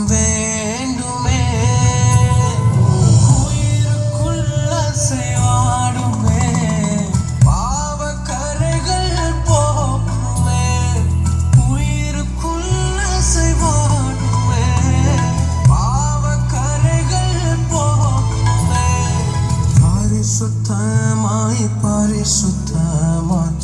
வேண்டுமே உயிருக்குள்ள செய்வாடுமே பாவ கரைகள் போக்குமே உயிருக்குள்ள செய்வாடுமே பாவ கரைகள் போக்குமே பரிசுத்தமாய் பரிசுத்தமாய்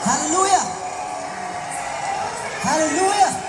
Hallelujah. Hallelujah.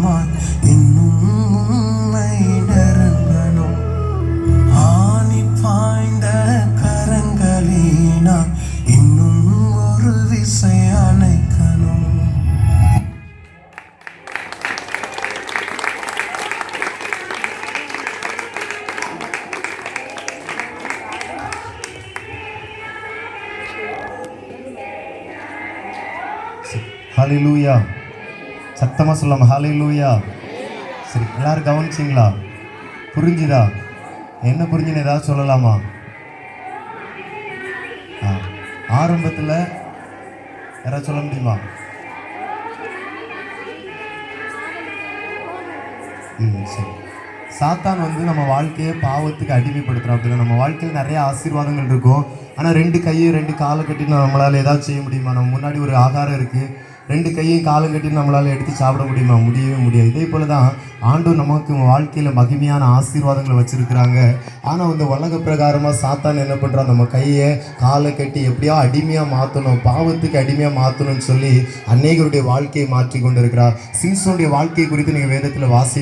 சுத்தமாய் இன்னும் உம்மை நெருங்கணும். ஆணி பாய்ந்த கரங்களினால் இன்னும் ஒரு விசை அணைக்கணும். ஹalleluya. சத்தமாக சொல்லாம ஹalleluya. சரி, எல்லாரும் கவனிச்சிங்களா? புரிஞ்சுதா? என்ன புரிஞ்சுன்னு ஏதாவது சொல்லலாமா? ஆரம்பத்தில் யாராவது சொல்ல முடியுமா? சரி. சாத்தான் நம்ம வாழ்க்கையை பாவத்துக்கு அடிமைப்படுத்துகிறோம். அப்படின்னா நம்ம வாழ்க்கையில் நிறைய ஆசீர்வாதங்கள் இருக்கும். ஆனால் 2 கையும் 2 காலை கட்டி நம்மளால் ஏதாவது செய்ய முடியுமா? நம்ம முன்னாடி ஒரு ஆகாரம் இருக்குது, 2 கையும் காலம் கட்டி நம்மளால் எடுத்து சாப்பிட முடியுமா? முடியவே முடியாது. இதே போல தான் ஆண்டவர் நமக்கு வாழ்க்கையில் மகிமையான ஆசீர்வாதங்களை வச்சுருக்கிறாங்க. ஆனால் இந்த உலக பிரகாரமாக சாத்தான் என்ன பண்ணுறான்? நம்ம கையை காலை கட்டி எப்படியோ அடிமையாக மாற்றணும், பாவத்துக்கு அடிமையாக மாற்றணும்னு சொல்லி அநேகருடைய வாழ்க்கையை மாற்றி கொண்டு இருக்கிறார். சிம்சோனுடைய வாழ்க்கை குறித்து நீங்கள் வேதத்தில் வாசித்து